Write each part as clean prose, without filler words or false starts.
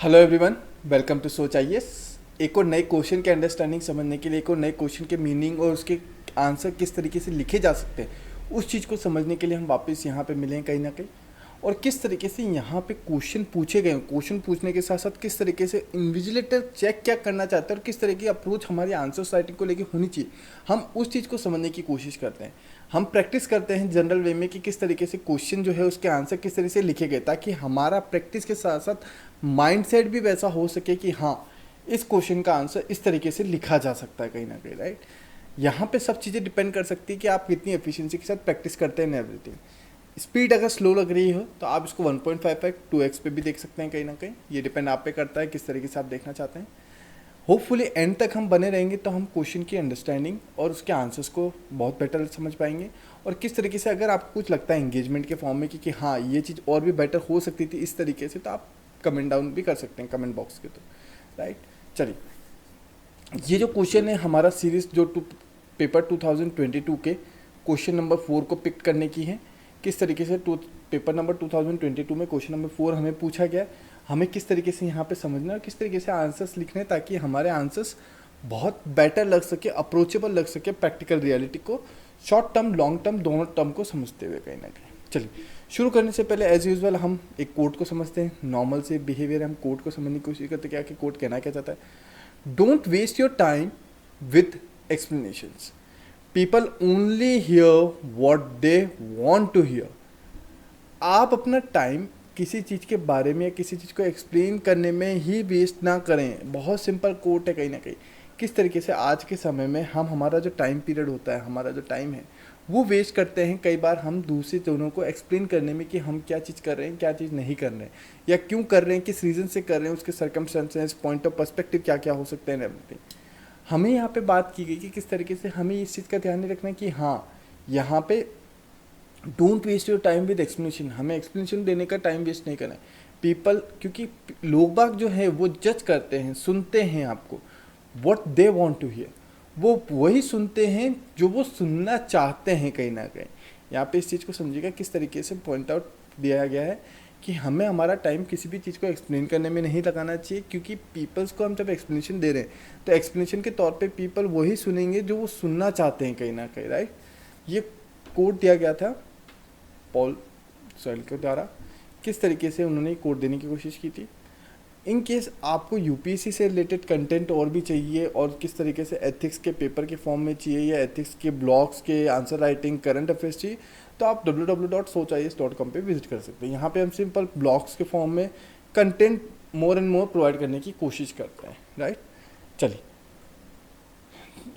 Hello everyone, welcome to सोच IAS. एक और नए क्वेश्चन के अंडरस्टैंडिंग समझने के लिए, एक और नए क्वेश्चन के मीनिंग और उसके आंसर किस तरीके से लिखे जा सकते हैं, उस चीज़ को समझने के लिए हम वापस यहाँ पे मिले हैं कहीं ना कहीं। और किस तरीके से यहाँ पे क्वेश्चन पूछे गए हैं, क्वेश्चन पूछने के साथ साथ किस तरीके से इन्विजिलेटर चेक क्या करना चाहता है और किस तरह की अप्रोच हमारी आंसर राइटिंग को लेकर होनी चाहिए, हम उस चीज़ को समझने की कोशिश करते हैं। हम प्रैक्टिस करते हैं जनरल वे में कि किस तरीके से क्वेश्चन जो है उसके आंसर किस तरह से लिखे गए, ताकि हमारा प्रैक्टिस के साथ साथ माइंडसेट भी वैसा हो सके कि हाँ, इस क्वेश्चन का आंसर इस तरीके से लिखा जा सकता है कहीं ना कहीं, राइट। यहाँ पे सब चीज़ें डिपेंड कर सकती है कि आप कितनी एफिशिएंसी के साथ प्रैक्टिस करते हैं एवरीथिंग। स्पीड अगर स्लो लग रही हो तो आप इसको 1.5x 2x पे भी देख सकते हैं कहीं ना कहीं, ये डिपेंड आप पे करता है किस तरीके से आप देखना चाहते हैं। होपफुली एंड तक हम बने रहेंगे तो हम क्वेश्चन की अंडरस्टैंडिंग और उसके आंसर्स को बहुत बेटर समझ पाएंगे। और किस तरीके से अगर आपको कुछ लगता है एंगेजमेंट के फॉर्म में कि हाँ ये चीज़ और भी बेटर हो सकती थी इस तरीके से, तो आप कमेंट डाउन भी कर सकते हैं कमेंट बॉक्स के तो, राइट। चलिए, ये जो क्वेश्चन है हमारा सीरीज जो पेपर 2022 के क्वेश्चन नंबर 4 को पिक करने की है। किस तरीके से पेपर नंबर 2022 में क्वेश्चन नंबर 4 हमें पूछा गया, हमें किस तरीके से यहाँ पे समझना है और किस तरीके से आंसर्स लिखने हैं, ताकि हमारे आंसर्स बहुत बेटर लग सके, अप्रोचेबल लग सके प्रैक्टिकल रियलिटी को, शॉर्ट टर्म लॉन्ग टर्म दोनों टर्म को समझते हुए कहीं ना कहीं। चलिए, शुरू करने से पहले एज यूजुअल हम एक कोड को समझते हैं। नॉर्मल से बिहेवियर हम कोड को समझने की कोशिश करते हैं, क्या कि कोड कहना क्या चाहता है। Don't waste your time with explanations, people only hear what they want to hear. आप अपना टाइम किसी चीज़ के बारे में या किसी चीज़ को एक्सप्लेन करने में ही वेस्ट ना करें। बहुत सिंपल कोट है कहीं ना कहीं। किस तरीके से आज के समय में हम हमारा जो टाइम पीरियड होता है, हमारा जो टाइम है, वो वेस्ट करते हैं कई बार हम दूसरे जनों को एक्सप्लेन करने में कि हम क्या चीज़ कर रहे हैं, क्या चीज़ नहीं कर रहे हैं, या क्यों कर रहे हैं, किस रीज़न से कर रहे हैं, उसके सर्कमस्टेंसेस, पॉइंट ऑफ पर्सपेक्टिव क्या क्या हो सकते हैं एवरीथिंग। हमें यहाँ पे बात की गई कि किस तरीके से हमें इस चीज़ का ध्यान नहीं रखना है कि हाँ, यहाँ पे don't waste your time with explanation, हमें एक्सप्लेनेशन देने का टाइम वेस्ट नहीं करना है। पीपल, क्योंकि लोग बाग जो है वो जज करते हैं, सुनते हैं आपको, what they want to hear, वो वही सुनते हैं जो वो सुनना चाहते हैं कहीं ना कहीं। यहाँ पे इस चीज़ को समझिएगा किस तरीके से पॉइंट आउट दिया गया है कि हमें हमारा टाइम किसी भी चीज़ को एक्सप्लेन करने में नहीं लगाना चाहिए, क्योंकि पीपल्स को हम जब एक्सप्लेनेशन दे रहे हैं तो एक्सप्लेनेशन के तौर पे पीपल वही सुनेंगे जो वो सुनना चाहते हैं कहीं ना कहीं, राइट। ये कोड दिया गया था पॉल सॉयल के द्वारा। किस तरीके से उन्होंने कोड देने की कोशिश की थी। इन केस आपको यूपीएससी से रिलेटेड कंटेंट और भी चाहिए और किस तरीके से एथिक्स के पेपर के फॉर्म में चाहिए या एथिक्स के ब्लॉग्स के आंसर राइटिंग करंट अफेयर्स चाहिए, तो आप www.sochias.com पे विजिट कर सकते हैं। यहाँ पे हम सिंपल ब्लॉग्स के फॉर्म में content more and more provide करने की कोशिश करते हैं, राइट। चलिए,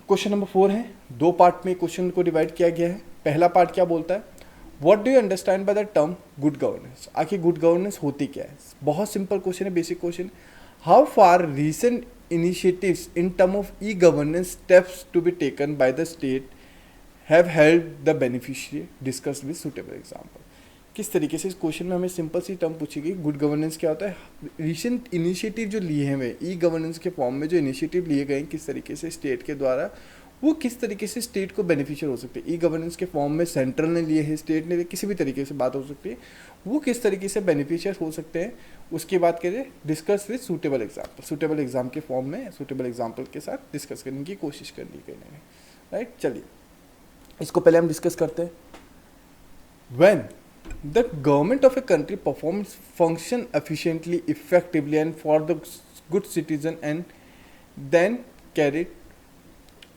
क्वेश्चन नंबर 4 है। दो पार्ट में क्वेश्चन को डिवाइड किया गया है। पहला पार्ट क्या बोलता है, what do you understand by the term good governance. आखिर गुड गवर्नेंस होती क्या है। बहुत सिंपल क्वेश्चन है, basic question. How far recent initiatives in term of e governance steps to be taken by the state have help the beneficiary, discuss with suitable example. किस तरीके से इस क्वेश्चन में हमें सिंपल सी टर्म पूछेगी, good governance क्या होता है, रिसेंट इनिशिएटिव जो लिए हैं वे ई गवर्नेंस के फॉर्म में जो इनिशिएटिव लिए गए हैं किस तरीके से स्टेट के द्वारा, वो किस तरीके से स्टेट को बेनिफिशियल हो सकते हैं। ई गवर्नेंस के फॉर्म में सेंट्रल ने लिए हैं, स्टेट ने लिए, किसी भी तरीके से बात हो सकती है, वो किस तरीके से बेनिफिशियल हो सकते हैं, उसकी बात करें। Discuss with suitable example, suitable exam के फॉर्म में सूटेबल एग्जाम्पल के साथ डिस्कस करने की कोशिश करनी कहीं, राइट। चलिए, इसको पहले हम डिस्कस करते हैं। When the government of a country performs function efficiently, effectively and for the good citizen and then carried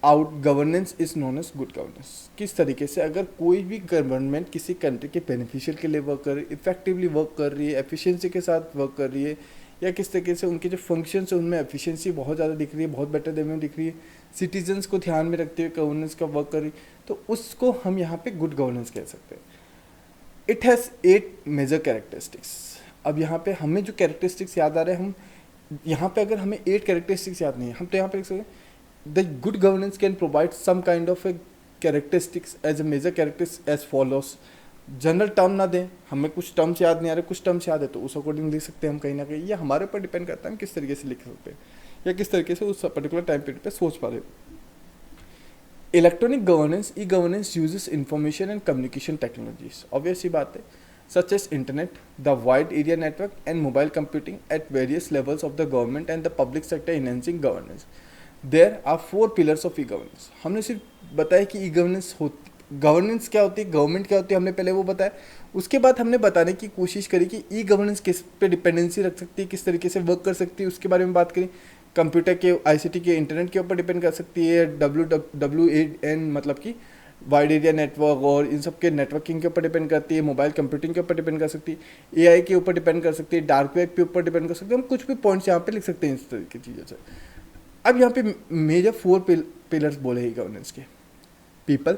out governance is known as good governance. किस तरीके से अगर कोई भी गवर्नमेंट किसी कंट्री के बेनिफिशियल के लिए वर्क कर रही है, इफेक्टिवली वर्क कर रही है, एफिशिएंसी के साथ वर्क कर रही है, या किस तरीके से उनके जो फंक्शंस है उनमें एफिशिएंसी बहुत ज़्यादा दिख रही है, बहुत बेटर वे में दिख रही है, सिटीजन्स को ध्यान में रखते हुए गवर्नेंस का वर्क कर रही, तो उसको हम यहाँ पे गुड गवर्नेंस कह सकते हैं। It has 8 major characteristics. अब यहाँ पे हमें जो कैरेक्टरिस्टिक्स याद आ रहे हैं, हम यहाँ पे अगर हमें 8 कैरेक्टरिस्टिक्स याद नहीं है, हम तो यहाँ पे लिख सकते हैं the good governance can provide some kind of a characteristics as a major characteristics as follows। General term ना दें, हमें कुछ टर्म्स याद नहीं आ रहे, कुछ टर्म्स याद है तो उस अकॉर्डिंग लिख सकते हैं हम कहीं ना कहीं। ये हमारे ऊपर डिपेंड करता है हम किस तरीके से लिख सकते हैं या किस तरीके से उस पर्टिकुलर टाइम पीरियड पे सोच पा रहे हैं। Electronic governance, e governance uses information and communication technologies. Obvious ही बात है, such as internet, the wide area network and mobile computing at various levels of the government and the public sector, enhancing governance. There are four pillars of e-governance. हमने सिर्फ बताया कि e-governance governance क्या होती है, गवर्नमेंट क्या होती है, हमने पहले वो बताया. उसके बाद हमने बताने की कोशिश करी कि ई-गवर्नेंस किस पे डिपेंडेंसी रख सकती है, किस तरीके से वर्क कर सकती है, उसके बारे में बात करी. कंप्यूटर के, आईसीटी के, इंटरनेट के ऊपर डिपेंड कर सकती है, WWN मतलब कि वाइड एरिया नेटवर्क, और इन सब के नेटवर्किंग के ऊपर डिपेंड करती है, मोबाइल कंप्यूटिंग के ऊपर डिपेंड कर सकती है, एआई के ऊपर डिपेंड कर सकती है, डार्क वेब के ऊपर डिपेंड कर सकती है. हम कुछ भी पॉइंट्स यहाँ पे लिख सकते हैं इस तरह की चीज़ों से. अब यहाँ पे मेजर फोर पिलर्स बोले ही गवर्नेंस के: पीपल,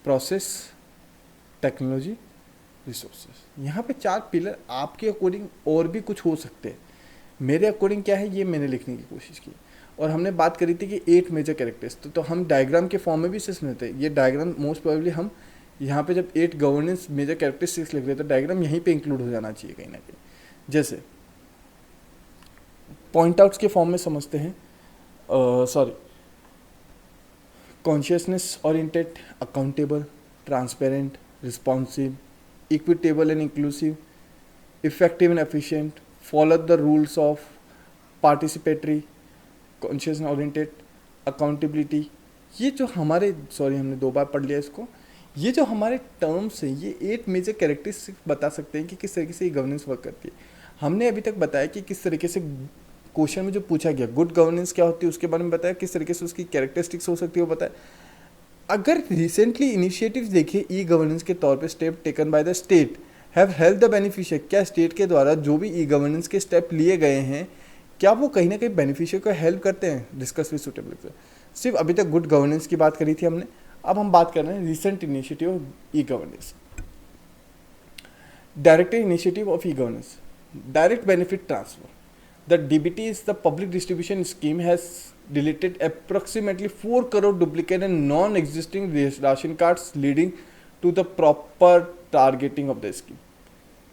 प्रोसेस, टेक्नोलॉजी, रिसोर्सेज. यहाँ पे चार पिलर आपके अकॉर्डिंग और भी कुछ हो सकते हैं. मेरे अकॉर्डिंग क्या है, ये मैंने लिखने की कोशिश की. और हमने बात करी थी कि 8 मेजर कैरेक्टर्स, तो हम डायग्राम के फॉर्म में भी इसे सुनते हैं. ये डायग्राम मोस्ट प्रोबेबली हम यहाँ पे जब 8 गवर्नेंस मेजर कैरेक्टरिस्टिक्स लिख रहे हैं तो डायग्राम यहीं पे इंक्लूड हो जाना चाहिए कहीं ना कहीं. जैसे पॉइंट आउट्स के फॉर्म में समझते हैं. Consciousness oriented, accountable, transparent, responsive, equitable and inclusive, effective and efficient, follow the rules of, participatory, conscious oriented, accountability. ये जो हमारे हमने 2 बार पढ़ लिया इसको. ये जो हमारे टर्म्स हैं, ये 8 मेजर कैरेक्टरिस्टिक्स बता सकते हैं कि किस तरीके से ये गवर्नेंस वर्क करती है. हमने अभी तक बताया कि किस तरीके से क्वेश्चन में जो पूछा गया गुड गवर्नेंस क्या होती है उसके बारे में बताया, किस तरीके से उसकी कैरेक्टरिस्टिक्स हो सकती है वो बताया. अगर रिसेंटली इनिशिएटिव्स देखिए ई गवर्नेंस के तौर पे step taken by the state have help the beneficiary, क्या स्टेट के द्वारा जो भी ई गवर्नेंस के स्टेप लिए गए हैं क्या वो कहीं ना कहीं बेनिफिशियरी को हेल्प करते हैं. Discuss with suitable. सिर्फ अभी तक गुड गवर्नेंस की बात करी थी हमने, अब हम बात कर रहे हैं recent initiative of e governance. Direct initiative of e governance, direct benefit transfer. The DBT is the public distribution scheme has deleted approximately 4 crore duplicate and non-existing ration cards leading to the proper targeting of the scheme.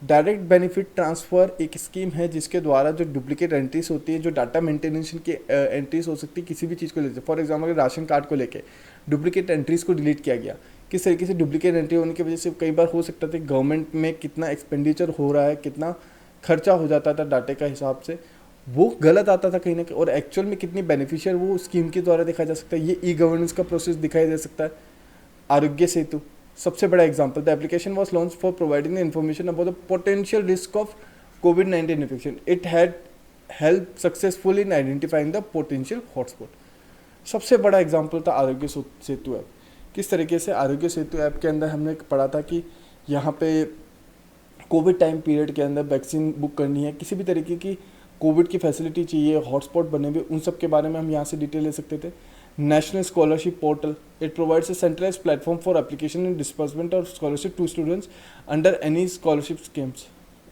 Direct benefit transfer एक scheme है जिसके द्वारा जो duplicate entries होती है, जो data maintenance की entries हो सकती है किसी भी चीज़ को लेकर. फॉर एग्जांपल अगर राशन कार्ड को लेके डुप्लीकेट एंट्रीज को डिलीट किया गया, किस तरीके से डुप्लीकेट एंट्री होने की वजह से कई बार हो सकता था गवर्नमेंट में कितना एक्सपेंडिचर हो रहा है, कितना खर्चा हो जाता था डाटे का हिसाब से, वो गलत आता था कहीं ना कहीं, और एक्चुअल में कितनी बेनिफिशियल वो स्कीम के द्वारा दिखाया जा सकता है. ये ई गवर्नेंस का प्रोसेस दिखाई दे सकता है. आरोग्य सेतु सबसे बड़ा example. The application was launch for providing the information about the potential risk of COVID-19 infection. It had help successful in identifying the potential hotspot. सबसे बड़ा एग्जाम्पल था आरोग्य सेतु ऐप. किस तरीके से आरोग्य सेतु ऐप के अंदर हमने पढ़ा था कि यहाँ पे कोविड टाइम पीरियड के अंदर वैक्सीन बुक करनी है, किसी भी तरीके की कोविड की फैसिलिटी चाहिए, हॉटस्पॉट बने हुए, उन सब के बारे में हम यहाँ से डिटेल ले सकते थे. National scholarship portal, it provides a centralised platform for application and disbursement of scholarship to students under any scholarship schemes.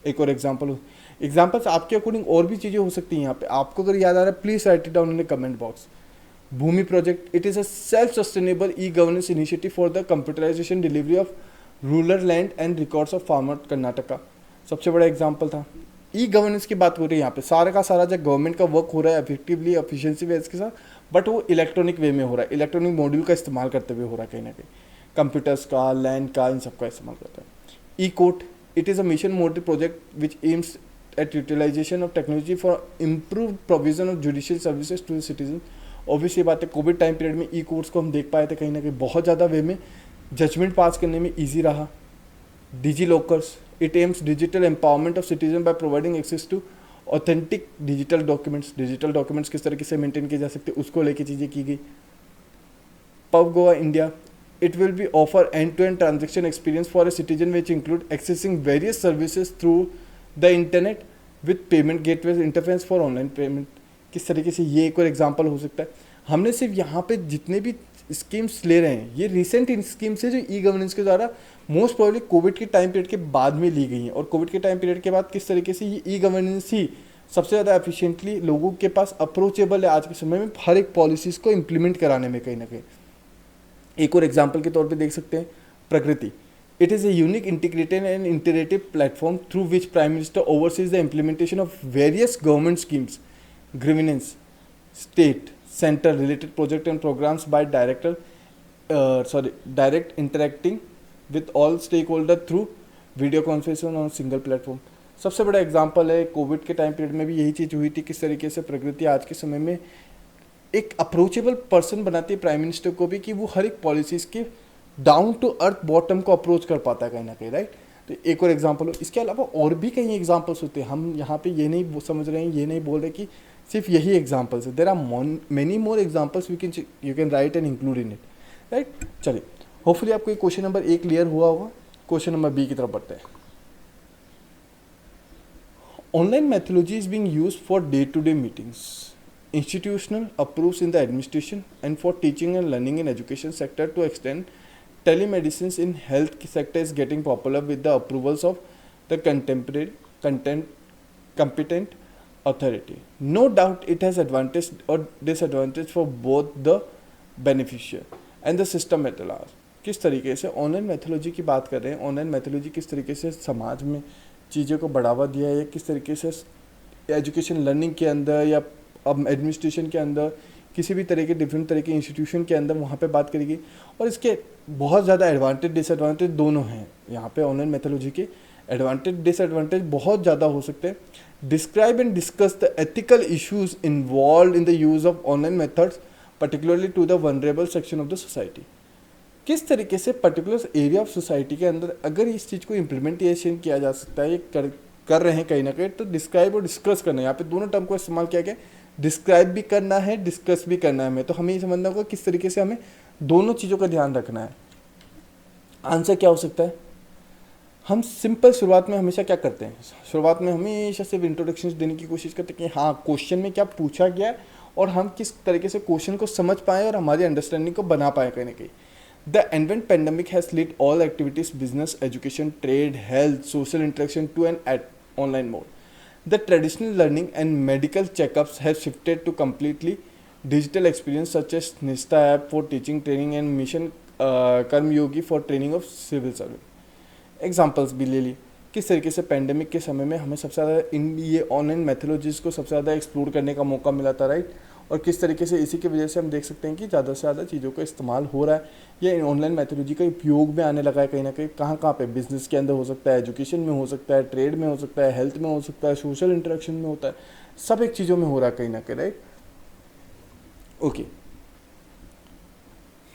एक और एग्जाम्पल्स आपके अकॉर्डिंग और भी चीज़ें हो सकती हैं यहाँ पे. आपको अगर याद आ रहा है please write it down in the comment box. Bhoomi project, it is a self sustainable e governance initiative for the computerisation delivery of rural land and records of farmer Karnataka. सबसे बड़ा एग्जाम्पल था. ई गवर्नेंस की बात हो रही है यहाँ पे, सारा का सारा जब गवर्नमेंट का वर्क हो रहा है इफेक्टिवली एफिशिएंसी वेज के साथ, बट वो इलेक्ट्रॉनिक वे में हो रहा है, इलेक्ट्रॉनिक मॉड्यूल का इस्तेमाल करते हुए हो रहा है कहीं ना कहीं, कंप्यूटर्स का, लैंड का, इन सब का इस्तेमाल करता है. E court, it is a mission mode project which aims at utilization of technology for improve provision of judicial services to the citizen. Obviously बात है कोविड टाइम पीरियड में ई कोर्ट्स को हम देख पाए थे कहीं ना कहीं बहुत ज़्यादा वे में जजमेंट पास करने में ईजी रहा. Digi lockers, it aims digital empowerment of citizen by providing access to authentic digital documents किस तरीके से मेंटेन किए जा सकते हैं उसको लेके चीज़ें की गई. PayGov India, it will be offer end to end transaction experience for a citizen which include accessing various services through the internet with payment gateway interface for online payment. किस तरीके से ये एक और एग्जाम्पल हो सकता है. हमने सिर्फ यहाँ पे जितने भी स्कीम्स ले रहे हैं ये रिसेंट स्कीम्स है जो ई गवर्नेंस के द्वारा मोस्ट प्रोबेबली कोविड के टाइम पीरियड के बाद में ली गई हैं, और कोविड के टाइम पीरियड के बाद किस तरीके से ये ई गवर्नेंस ही सबसे ज़्यादा एफिशिएंटली लोगों के पास अप्रोचेबल है आज के समय में हर एक पॉलिसीज़ को इम्प्लीमेंट कराने में कहीं ना कहीं. एक और एग्जाम्पल के तौर पे देख सकते हैं प्रकृति. It is a unique integrated and interactive platform through which prime minister oversees the implementation of various government schemes, grievance, state, centre related project and programs by direct interacting with all stakeholders through video conferencing on single platform. सबसे बड़ा example है Covid के time period में भी यही चीज़ हुई थी, किस तरीके से प्रकृति आज के समय में एक अप्रोचेबल पर्सन बनाती है प्राइम मिनिस्टर को भी, कि वो हर एक पॉलिसीज़ के डाउन टू अर्थ बॉटम को अप्रोच कर पाता है कहीं ना कहीं, राइट। तो एक और एग्जांपल हो, इसके अलावा और भी कई एग्जांपल्स होते हैं। हम यहाँ पे ये नहीं समझ रहे हैं, ये नहीं बोल रहे कि सिर्फ यही एग्जांपल्स है, there are many more examples you can write and include in it, right. चलिए, होपफुली आपको ये क्वेश्चन नंबर 1 क्लियर हुआ होगा। क्वेश्चन नंबर बी की तरफ बढ़ते हैं। Online methodology is being used for day-to-day meetings, institutional approves in the administration, and for teaching and learning in education sector. To extend telemedicine in health sector is getting popular with the approvals of the competent authority. No doubt it has advantage or disadvantage for both the beneficiary and the system at large. किस तरीके से online mythology की बात कर रहे हैं, online mythology किस तरीके से समाज में चीज़ों को बढ़ावा दिया है, किस तरीके से एजुकेशन लर्निंग के अंदर या अब एडमिनिस्ट्रेशन के अंदर किसी भी तरह के डिफरेंट तरह के इंस्टीट्यूशन के अंदर वहाँ पे बात करेगी। और इसके बहुत ज़्यादा एडवांटेज डिसएडवांटेज दोनों हैं यहाँ पे। ऑनलाइन मैथोलॉजी के एडवांटेज डिसएडवांटेज बहुत ज़्यादा हो सकते हैं। Describe and discuss the ethical issues involve in the use of online methods particularly to the vulnerable section of the society. किस तरीके से पर्टिकुलर एरिया ऑफ सोसाइटी के अंदर अगर इस चीज़ को इम्प्लीमेंटेशन किया जा सकता है, ये कर रहे हैं कहीं ना कहीं, तो डिस्क्राइब और डिस्कस करना है। यहाँ पे दोनों टर्म को इस्तेमाल किया गया, डिस्क्राइब भी करना है, डिस्कस भी करना है हमें। तो हमें ये समझना होगा किस तरीके से हमें दोनों चीज़ों का ध्यान रखना है। आंसर क्या हो सकता है? हम सिंपल शुरुआत में हमेशा क्या करते हैं, शुरुआत में हमेशा सिर्फ इंट्रोडक्शन देने की कोशिश करते हैं कि हाँ क्वेश्चन में क्या पूछा गया है और हम किस तरीके से क्वेश्चन को समझ पाएँ और हमारी अंडरस्टैंडिंग को बना पाएँ कहीं ना कहीं। The advent pandemic has led all activities, business, education, trade, health, social interaction to an online mode. The traditional learning and medical checkups have shifted to completely digital experience such as Nista app for teaching, training and mission Karm Yogi for training of civil servant. Examples भी ले ली किस तरीके से pandemic के समय में हमें सबसे ज़्यादा इन ये ऑनलाइन मैथोलॉजीज़ को सबसे ज़्यादा एक्सप्लोर करने का मौका मिला था, राइट। और किस तरीके से इसी की वजह से हम देख सकते हैं कि ज़्यादा से ज़्यादा चीज़ों का इस्तेमाल हो रहा है, ये ऑनलाइन मैथोलॉजी का उपयोग में आने लगा है कहीं ना कहीं। कहाँ पे बिजनेस के अंदर हो सकता है, एजुकेशन में हो सकता है, ट्रेड में हो सकता है, हेल्थ में हो सकता है, सोशल इंटरेक्शन में होता है, सब एक चीज़ों में हो रहा है कहीं ना कहीं, right. Okay,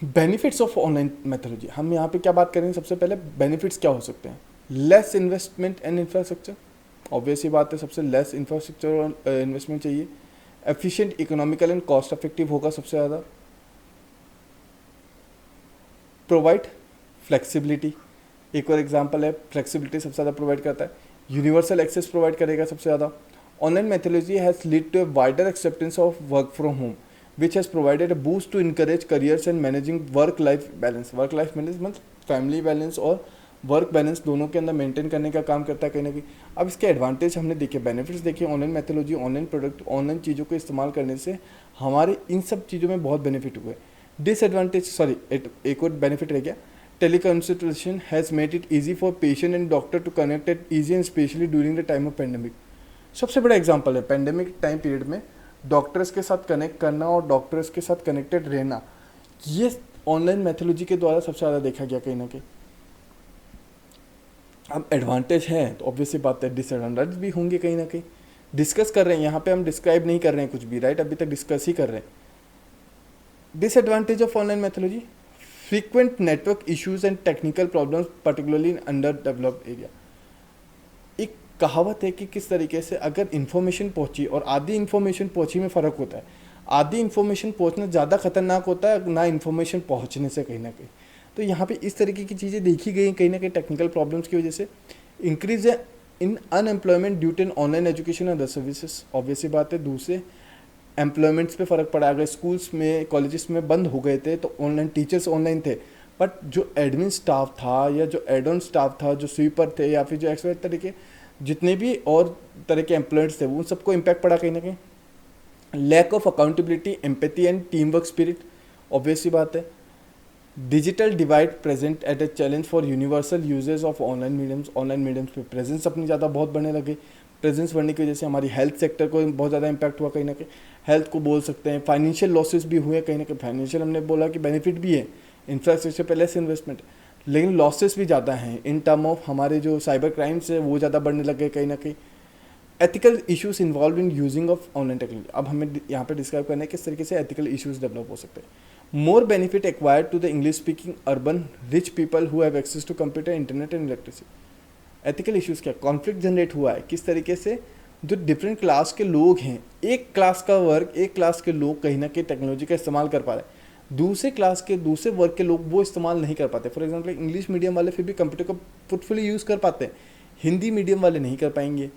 benefits of online methodology, हम यहाँ पे क्या बात करेंगे? सबसे पहले बेनिफिट्स क्या हो सकते हैं? Less investment and infrastructure, obvious ही बात है, सबसे लेस इंफ्रास्ट्रक्चर और इन्वेस्टमेंट चाहिए। Efficient, economical and cost effective होगा सबसे ज़्यादा। प्रोवाइड फ्लेक्सिबिलिटी, एक और एग्जांपल है, फ्लेक्सिबिलिटी सबसे ज़्यादा प्रोवाइड करता है। यूनिवर्सल एक्सेस प्रोवाइड करेगा सबसे ज़्यादा। Online methodology has lead to a wider acceptance of work from home which has provided a boost to encourage careers and managing work life balance. Work life balance मतलब family balance और work balance दोनों के अंदर maintain करने का काम करता है कहीं ना कहीं। अब इसके एडवांटेज हमने देखे, बेनिफिट्स देखे। Online methodology, online product, online चीज़ों को इस्तेमाल करने से हमारे इन सब चीज़ों में बहुत बेनिफिट हुए। डिसएडवांटेज, एक और बेनिफिट रह गया, teleconsultation has made it easy for patient and doctor to connect it easy and specially during the time of pandemic. सबसे बड़ा एग्जाम्पल है पेंडेमिक टाइम पीरियड में डॉक्टर्स के साथ कनेक्ट करना और डॉक्टर्स के साथ कनेक्टेड रहना, ये ऑनलाइन मैथोलॉजी के द्वारा सबसे ज़्यादा देखा गया कहीं ना कहीं। अब एडवांटेज है तो ऑब्वियसली बात है, डिसएडवांटेज भी होंगे कहीं ना कहीं। डिस्कस कर रहे हैं यहाँ पे, हम डिस्क्राइब नहीं कर रहे हैं कुछ भी, राइट, अभी तक डिस्कस ही कर रहे हैं। Disadvantage of online methodology, frequent network issues and technical problems particularly in under developed area. एक कहावत है कि किस तरीके से अगर इन्फॉर्मेशन पहुंची और आधी इन्फॉर्मेशन पहुंची में फ़र्क होता है। आधी इन्फॉर्मेशन पहुंचना ज़्यादा खतरनाक होता है ना इन्फॉर्मेशन पहुंचने से कहीं ना कहीं। तो यहाँ पे इस तरीके की चीज़ें देखी गई कहीं ना कहीं टेक्निकल प्रॉब्लम्स की वजह से। Increase in unemployment due to online education and other services, obviously बात है, दूसरे एम्प्लॉयमेंट्स पे फ़र्क पड़ा। अगर स्कूल्स में कॉलेजेस में बंद हो गए थे तो ऑनलाइन टीचर्स ऑनलाइन थे, बट जो एडमिन स्टाफ था या जो एड ऑन स्टाफ था, जो स्वीपर थे या फिर जो एक्सट्रा तरीके जितने भी और तरह के एम्प्लॉयर्स थे, उन सबको इम्पैक्ट पड़ा कहीं ना कहीं। Lack of accountability, empathy and team work spirit, obviously बात है। Digital divide present at a challenge for universal uses of online mediums पे प्रेजेंस अपनी ज़्यादा बहुत बढ़ने लगे। प्रेजेंस बढ़ने की वजह से हमारी हेल्थ सेक्टर को बहुत ज़्यादा इम्पैक्ट हुआ कहीं ना कहीं। हेल्थ को बोल सकते हैं, फाइनेंशियल लॉसेस भी हुए कहीं ना कहीं। फाइनेंशियल हमने बोला कि बेनिफिट भी है, इंफ्रास्ट्रक्चर पे लेस इन्वेस्टमेंट। लेकिन लॉसेस भी ज़्यादा हैं इन टर्म ऑफ हमारे जो साइबर क्राइम्स है वो ज़्यादा बढ़ने लग गए कहीं ना कहीं। Ethical issues involve in using of online technology, अब हमें यहाँ पे डिस्क्राइब करना है किस तरीके से एथिकल इश्यूज डेवलप हो सकते हैं। More benefit acquired to the English speaking urban rich people who have access to computer, internet and electricity. Ethical issues क्या, कॉन्फ्लिक्ट जनरेट हुआ है किस तरीके से, जो डिफरेंट क्लास के लोग हैं, एक क्लास का वर्ग, एक क्लास के लोग कहीं ना कहीं टेक्नोलॉजी का इस्तेमाल कर पा रहे हैं, दूसरे क्लास के दूसरे वर्ग के लोग वो इस्तेमाल नहीं कर पाते। फॉर एग्जांपल इंग्लिश मीडियम वाले फिर भी कंप्यूटर को फुटफुली यूज़ कर पाते हैं, हिंदी मीडियम वाले नहीं कर पाएंगे।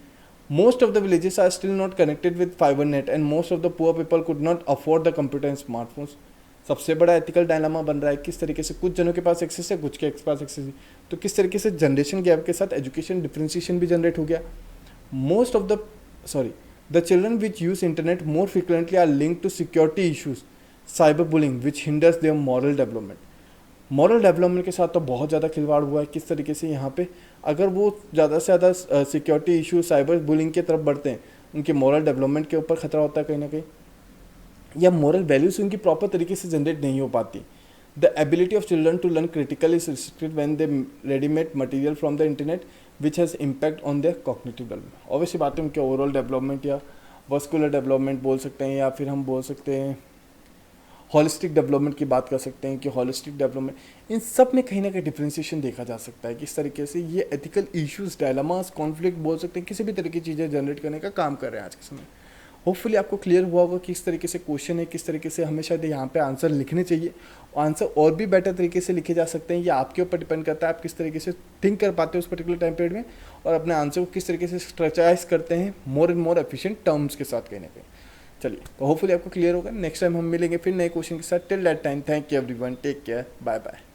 Most of the villages are still not connected with fibre net and most of the poor people could not afford the computer and smartphones. सबसे बड़ा एथिकल डायलामा बन रहा है किस तरीके से, कुछ जनों के पास एक्सेस है, कुछ के पास एक्सेस है, तो किस तरीके से जनरेशन गैप के साथ एजुकेशन डिफ्रेंशिएशन भी जनरेट हो गया। Most of the children which use internet more frequently are linked to security issues, cyber bullying which hinders their moral development. Moral development के साथ तो बहुत ज़्यादा खिलवाड़ हुआ है किस तरीके से यहाँ पे, अगर वो ज़्यादा से ज़्यादा सिक्योरिटी इशू साइबर बुलिंग की तरफ बढ़ते हैं, उनके मॉरल डेवलपमेंट के ऊपर खतरा होता है कहीं ना कहीं, या मॉरल वैल्यूज उनकी प्रॉपर तरीके से जनरेट नहीं हो पाती। The ability of children to learn critical is restricted when they readymade material from the internet which has impact on their cognitive development. Obviously बात है उनके ओवरऑल डेवलपमेंट या वस्कुलर डेवलपमेंट बोल सकते हैं, या फिर हम बोल सकते हैं हॉलिस्टिक डेवलपमेंट की बात कर सकते हैं कि हॉलिस्टिक डेवलपमेंट, इन सब में कहीं ना कहीं डिफ्रेंशिएशन देखा जा सकता है किस तरीके से ये एथिकल इश्यूज, डायलामास, कॉन्फ्लिक्ट बोल सकते हैं, किसी भी तरह की चीज़ें जनरेट करने का काम कर रहे हैं आज के समय। होपफुली आपको क्लियर हुआ होगा किस तरीके से क्वेश्चन है, किस तरीके से हमें शायद यहाँ पे आंसर लिखने चाहिए, और आंसर और भी बेटर तरीके से लिखे जा सकते हैं। ये आपके ऊपर डिपेंड करता है आप किस तरीके से थिंक कर पाते हैं उस पर्टिकुलर टाइम पीरियड में, और अपने आंसर को किस तरीके से स्ट्रेचाइज करते हैं more and more efficient terms के साथ कहीं ना कहीं। चलिए, तो होपफुली आपको क्लियर होगा। नेक्स्ट टाइम हम मिलेंगे फिर नए क्वेश्चन के साथ। Till that time, thank you everyone, take care, bye bye.